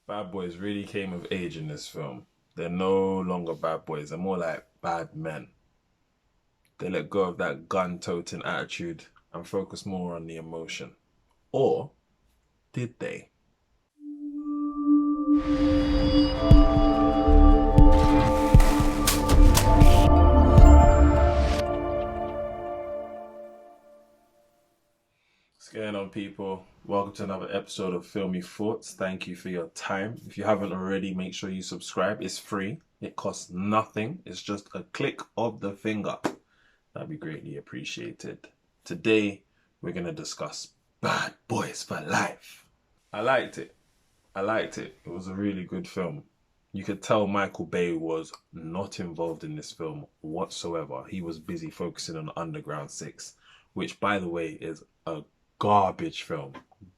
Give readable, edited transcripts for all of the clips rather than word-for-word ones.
Bad boys really came of age in this film. They're no longer bad boys, they're more like bad men. They let go of that gun toting attitude and focus more on the emotion. Or did they? What's going on, people? Welcome to another episode of Filmy Thoughts. Thank you for your time. If you haven't already, make sure you subscribe. It's free, it costs nothing, it's just a click of the finger. That'd be greatly appreciated. Today, we're going to discuss Bad Boys for Life. I liked it. I liked it. It was a really good film. You could tell Michael Bay was not involved in this film whatsoever. He was busy focusing on Underground 6, which, by the way, is a garbage film.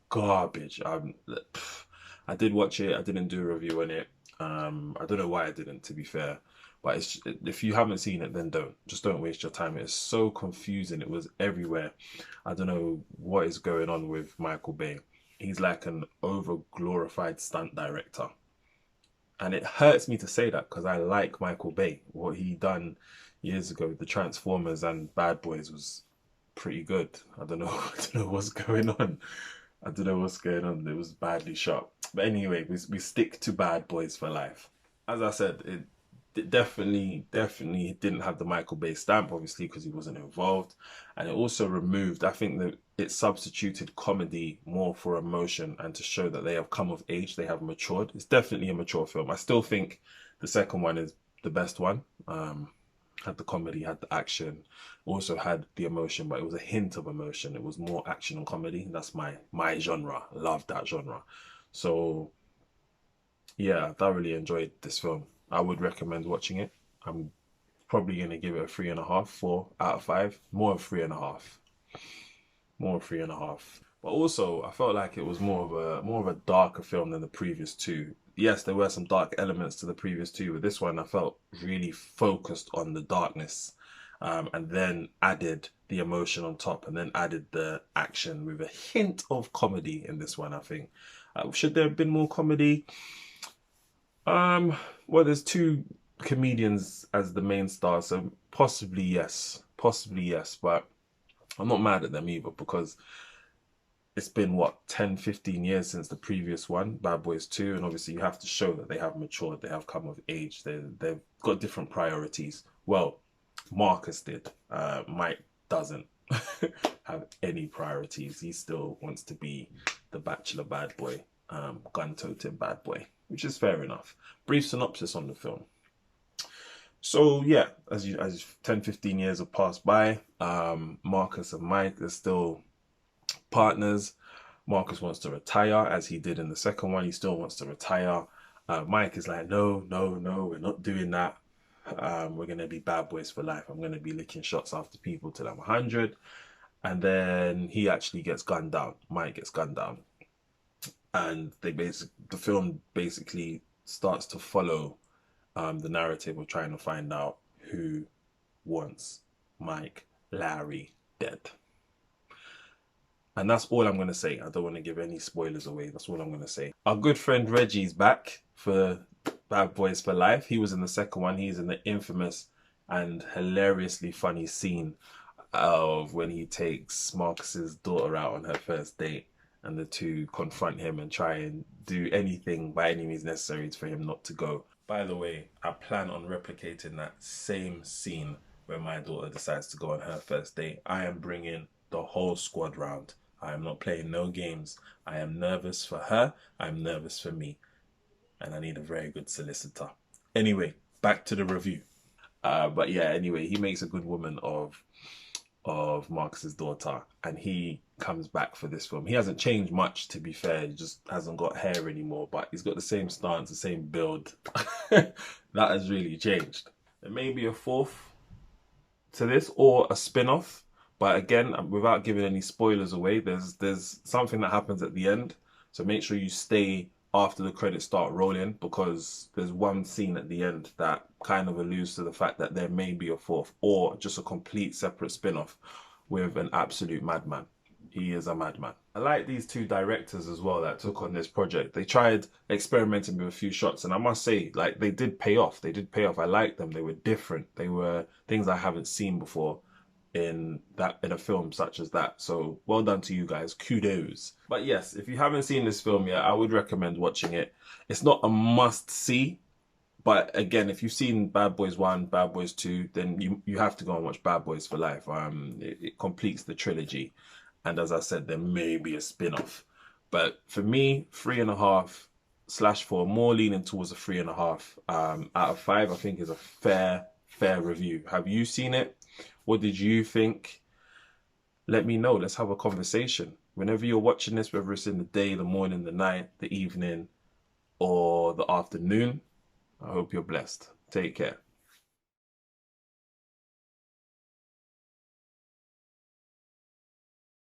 Garbage. I did watch it. I didn't do a review on it. I don't know why I didn't, to be fair. But if you haven't seen it, then don't. Just don't waste your time. It's so confusing. It was everywhere. I don't know what is going on with Michael Bay. He's like an over glorified stunt director. And it hurts me to say that because I like Michael Bay. What he done years ago with the Transformers and Bad Boys was pretty good. I don't know. I don't know what's going on. I don't know what's going on. It was badly shot. But anyway, we stick to Bad Boys for Life. As I said, it definitely didn't have the Michael Bay stamp, obviously, because he wasn't involved. And it also removed, I think that it substituted comedy more for emotion and to show that they have come of age, they have matured. It's definitely a mature film. I still think the second one is the best one. Had the comedy, had the action, also had the emotion, but it was a hint of emotion. It was more action and comedy. That's my genre. Love that genre. So yeah, I thoroughly enjoyed this film. I would recommend watching it. I'm probably gonna give it a 3.5, 4 out of 5. More of 3.5. More of 3.5. But also, I felt like it was more of a darker film than the previous two. Yes, there were some dark elements to the previous two, but this one I felt really focused on the darkness, and then added the emotion on top, and then added the action with a hint of comedy in this one. I think. Should there have been more comedy? Um, well, there's two comedians as the main star, so possibly yes, but I'm not mad at them either because it's been what 10, 15 years since the previous one, Bad Boys 2, and obviously you have to show that they have matured, they have come of age, they've got different priorities. Well, Marcus did. Mike doesn't have any priorities. He still wants to be the bachelor bad boy, gun-toting bad boy, which is fair enough. Brief synopsis on the film. So yeah, as 10, 15 years have passed by, Marcus and Mike are still partners. Marcus wants to retire as he did in the second one. He still wants to retire. Mike is like, no, we're not doing that. We're going to be bad boys for life. I'm going to be licking shots after people till I'm 100. And then he actually gets gunned down. Mike gets gunned down. And the film basically starts to follow the narrative of trying to find out who wants Mike Larry dead. And that's all I'm going to say. I don't want to give any spoilers away. That's all I'm going to say. Our good friend Reggie's back for Bad Boys for Life. He was in the second one. He's in the infamous and hilariously funny scene of when he takes Marcus's daughter out on her first date and the two confront him and try and do anything by any means necessary for him not to go. By the way, I plan on replicating that same scene when my daughter decides to go on her first date. I am bringing the whole squad round. I am not playing no games. I am nervous for her. I'm nervous for me. And I need a very good solicitor. Anyway, back to the review. But yeah, anyway, he makes a good woman of Marcus's daughter, and he comes back for this film. He hasn't changed much, to be fair. He just hasn't got hair anymore, but he's got the same stance, the same build. That has really changed. There may be a fourth to this or a spin-off. But again, without giving any spoilers away, there's something that happens at the end. So make sure you stay after the credits start rolling because there's one scene at the end that kind of alludes to the fact that there may be a fourth or just a complete separate spin-off with an absolute madman. he is a madman. I like these two directors as well that took on this project. They tried experimenting with a few shots, and I must say, like, they did pay off. They did pay off. I liked them. They were different. They were things I haven't seen before in a film such as that. So well done to you guys. Kudos. But yes, if you haven't seen this film yet, I would recommend watching it. It's not a must see, but again, if you've seen Bad Boys 1, Bad Boys 2, then you have to go and watch Bad Boys for Life. It completes the trilogy. And as I said, there may be a spin-off. But for me, 3.5/4, more leaning towards a 3.5 out of 5, I think is a fair review. Have you seen it? What did you think? Let me know. Let's have a conversation. Whenever you're watching this, whether it's in the day, the morning, the night, the evening, or the afternoon, I hope you're blessed. Take care.